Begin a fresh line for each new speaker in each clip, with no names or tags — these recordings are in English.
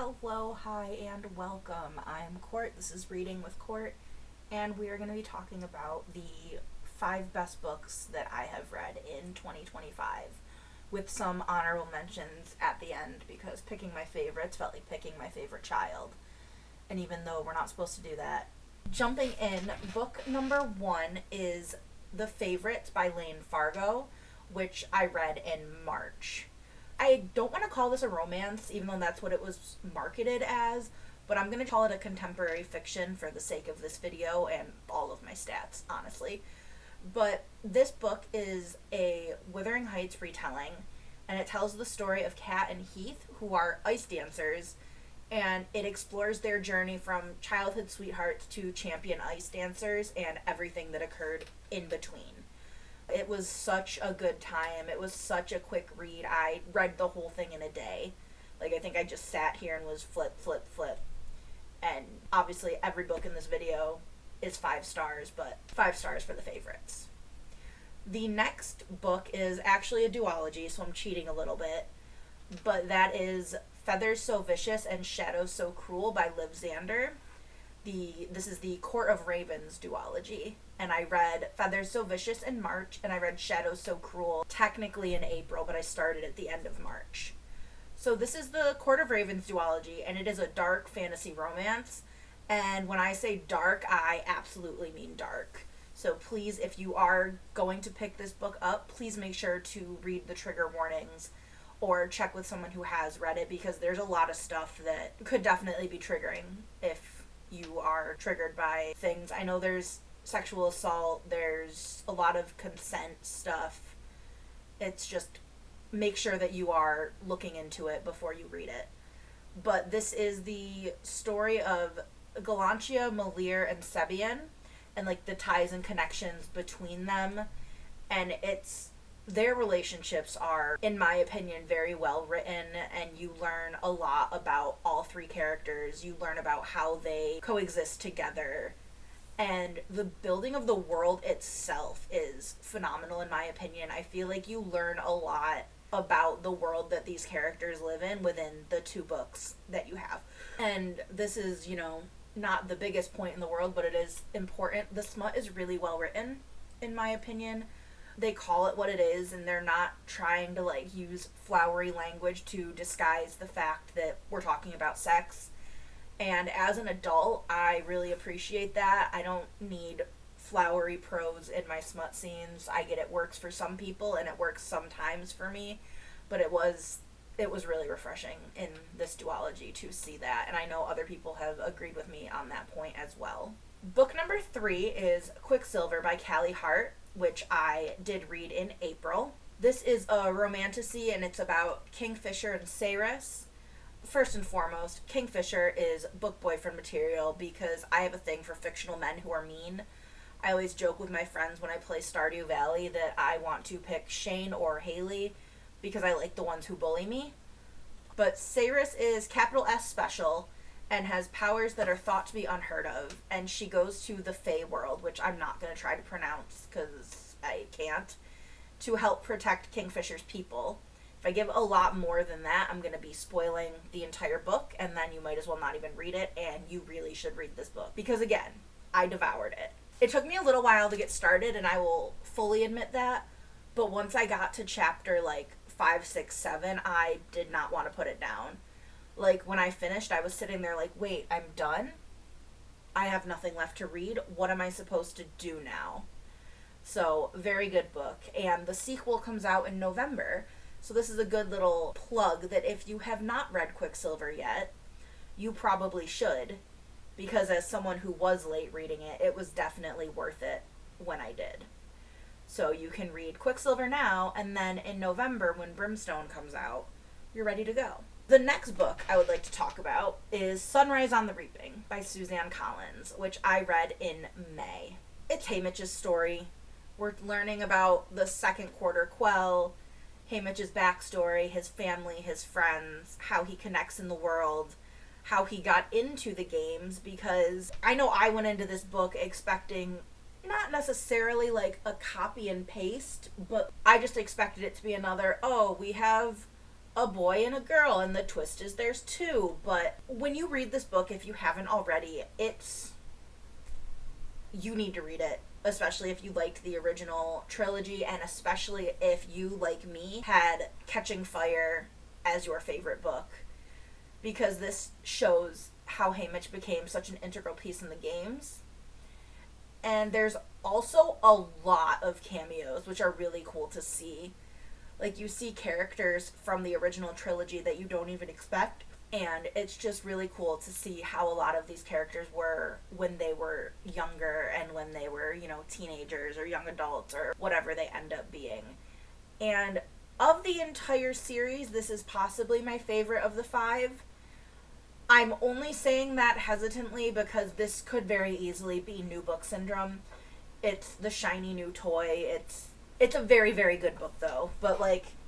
Hello, hi, and welcome. I'm Court. This is Reading with Court, and we are going to be talking about the 5 best books that I have read in 2025, with some honorable mentions at the end because picking my favorites felt like picking my favorite child. And even though we're not supposed to do that, jumping in, book number 1 is The Favorites by Lane Fargo, which I read in March. I don't want to call this a romance, even though that's what it was marketed as, but I'm going to call it a contemporary fiction for the sake of this video and all of my stats, honestly. But this book is a Wuthering Heights retelling, and it tells the story of Kat and Heath, who are ice dancers, and it explores their journey from childhood sweethearts to champion ice dancers and everything that occurred in between. It was such a good time. It was such a quick read. I read the whole thing in a day. I think I just sat here and was flip, flip, flip. And obviously every book in this video is 5 stars, but 5 stars for the favorites. The next book is actually a duology, so I'm cheating a little bit. But that is Feathers So Vicious and Shadows So Cruel by Liv Zander. This is the Court of Ravens duology. And I read Feathers So Vicious in March, and I read Shadows So Cruel technically in April, but I started at the end of March. So this is the Court of Ravens duology, and it is a dark fantasy romance. And when I say dark, I absolutely mean dark. So please, if you are going to pick this book up, please make sure to read the trigger warnings or check with someone who has read it, because there's a lot of stuff that could definitely be triggering if you are triggered by things. I know there's sexual assault, there's a lot of consent stuff. It's just make sure that you are looking into it before you read it. But this is the story of Galantia, Malir, and Sebian, and the ties and connections between them. And their relationships are, in my opinion, very well written, and you learn a lot about all 3 characters. You learn about how they coexist together. And the building of the world itself is phenomenal, in my opinion. I feel like you learn a lot about the world that these characters live in within the 2 books that you have. And this is, not the biggest point in the world, but it is important. The smut is really well written, in my opinion. They call it what it is, and they're not trying to, use flowery language to disguise the fact that we're talking about sex. And as an adult, I really appreciate that. I don't need flowery prose in my smut scenes. I get it works for some people, and it works sometimes for me. But it was really refreshing in this duology to see that. And I know other people have agreed with me on that point as well. Book number 3 is Quicksilver by Callie Hart, which I did read in April. This is a romantasy, and it's about Kingfisher and Saris. First and foremost, Kingfisher is book boyfriend material because I have a thing for fictional men who are mean. I always joke with my friends when I play Stardew Valley that I want to pick Shane or Haley because I like the ones who bully me. But Saris is capital S special and has powers that are thought to be unheard of, and she goes to the Fae world, which I'm not going to try to pronounce because I can't, to help protect Kingfisher's people. If I give a lot more than that, I'm going to be spoiling the entire book, and then you might as well not even read it, and you really should read this book. Because again, I devoured it. It took me a little while to get started, and I will fully admit that, but once I got to chapter 5, 6, 7, I did not want to put it down. When I finished, I was sitting there wait, I'm done? I have nothing left to read. What am I supposed to do now? So, very good book. And the sequel comes out in November. So this is a good little plug that if you have not read Quicksilver yet, you probably should. Because as someone who was late reading it, it was definitely worth it when I did. So you can read Quicksilver now, and then in November, when Brimstone comes out, you're ready to go. The next book I would like to talk about is Sunrise on the Reaping by Suzanne Collins, which I read in May. It's Haymitch's story. We're learning about the second quarter Quell, Haymitch's backstory, his family, his friends, how he connects in the world, how he got into the games, because I know I went into this book expecting not necessarily a copy and paste, but I just expected it to be another, we have a boy and a girl, and the twist is there's two. But when you read this book, if you haven't already, you need to read it, especially if you liked the original trilogy, and especially if you, like me, had Catching Fire as your favorite book, because this shows how Haymitch became such an integral piece in the games. And there's also a lot of cameos, which are really cool to see. Like, you see characters from the original trilogy that you don't even expect, and it's just really cool to see how a lot of these characters were when they were younger and when they were, teenagers or young adults or whatever they end up being. And of the entire series, this is possibly my favorite of the 5. I'm only saying that hesitantly because this could very easily be new book syndrome. It's the shiny new toy. It's a very, very good book, though. But,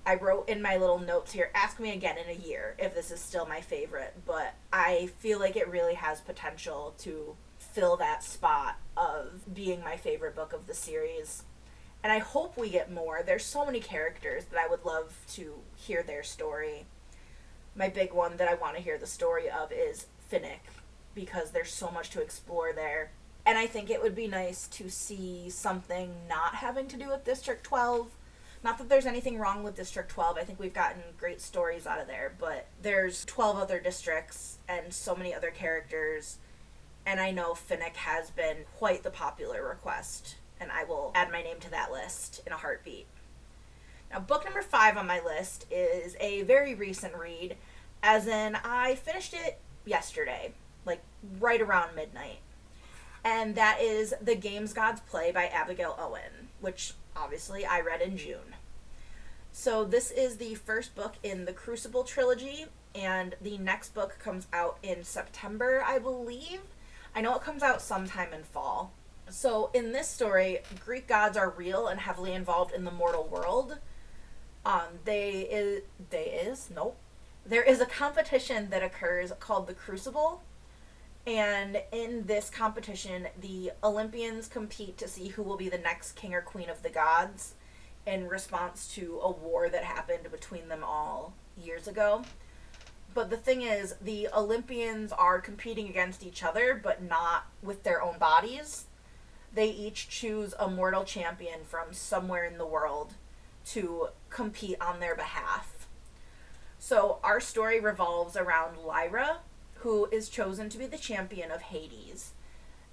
I wrote in my little notes here, ask me again in a year if this is still my favorite. But I feel like it really has potential to fill that spot of being my favorite book of the series. And I hope we get more. There's so many characters that I would love to hear their story. My big one that I want to hear the story of is Finnick, because there's so much to explore there. And I think it would be nice to see something not having to do with District 12. Not that there's anything wrong with District 12. I think we've gotten great stories out of there. But there's 12 other districts and so many other characters. And I know Finnick has been quite the popular request. And I will add my name to that list in a heartbeat. Now, book number 5 on my list is a very recent read, as in I finished it yesterday, right around midnight. And that is The Games Gods Play by Abigail Owen, which obviously I read in June. So this is the first book in the Crucible trilogy, and the next book comes out in September, I believe. I know it comes out sometime in fall. So in this story, Greek gods are real and heavily involved in the mortal world. There is a competition that occurs called the Crucible, and in this competition, the Olympians compete to see who will be the next king or queen of the gods in response to a war that happened between them all years ago. But the thing is, the Olympians are competing against each other, but not with their own bodies. They each choose a mortal champion from somewhere in the world to compete on their behalf. So our story revolves around Lyra, who is chosen to be the champion of Hades.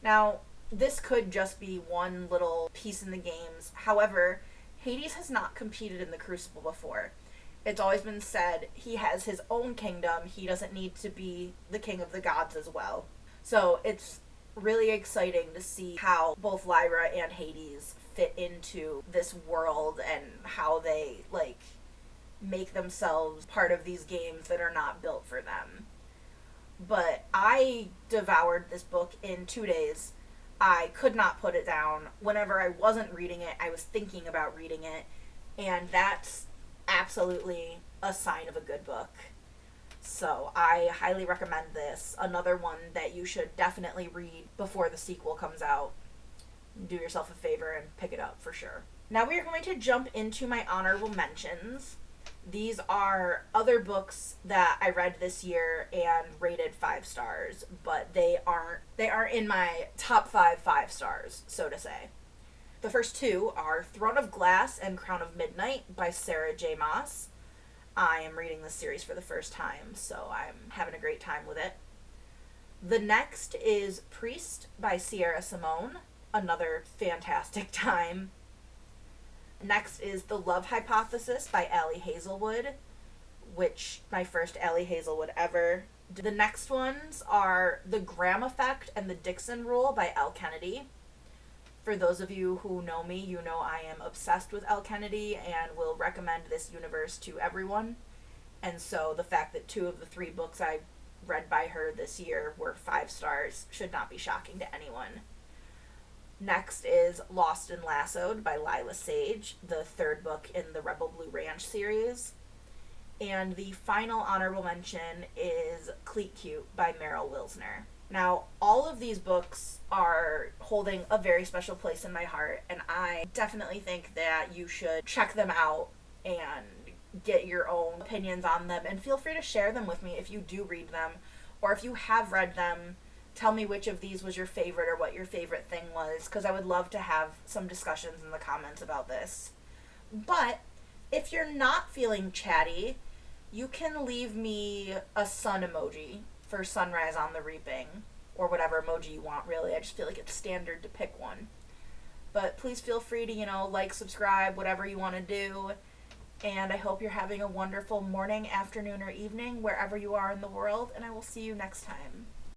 Now, this could just be one little piece in the games. However, Hades has not competed in the Crucible before. It's always been said he has his own kingdom. He doesn't need to be the king of the gods as well. So it's really exciting to see how both Lyra and Hades fit into this world and how they make themselves part of these games that are not built for them. But I devoured this book in 2 days. I could not put it down. Whenever I wasn't reading it, I was thinking about reading it, and that's absolutely a sign of a good book. So I highly recommend this. Another one that you should definitely read before the sequel comes out. Do yourself a favor and pick it up for sure. Now we are going to jump into my honorable mentions. These are other books that I read this year and rated 5 stars, but they aren't in my top 5 stars, so to say. The first 2 are Throne of Glass and Crown of Midnight by Sarah J. Maas. I am reading this series for the first time, so I'm having a great time with it. The next is Priest by Sierra Simone. Another fantastic time. Next is The Love Hypothesis by Allie Hazelwood, which my first Allie Hazelwood ever. The next ones are The Graham Effect and The Dixon Rule by Elle Kennedy. For those of you who know me, you know I am obsessed with Elle Kennedy and will recommend this universe to everyone. And so the fact that 2 of the 3 books I read by her this year were 5 stars should not be shocking to anyone. Next is Lost and Lassoed by Lila Sage, the 3rd book in the Rebel Blue Ranch series. And the final honorable mention is Cleat Cute by Meryl Wilsner. Now, all of these books are holding a very special place in my heart, and I definitely think that you should check them out and get your own opinions on them, and feel free to share them with me if you do read them, or if you have read them. Tell me which of these was your favorite or what your favorite thing was, because I would love to have some discussions in the comments about this. But if you're not feeling chatty, you can leave me a sun emoji for Sunrise on the Reaping, or whatever emoji you want, really. I just feel like it's standard to pick one. But please feel free to, like, subscribe, whatever you want to do. And I hope you're having a wonderful morning, afternoon, or evening, wherever you are in the world, and I will see you next time.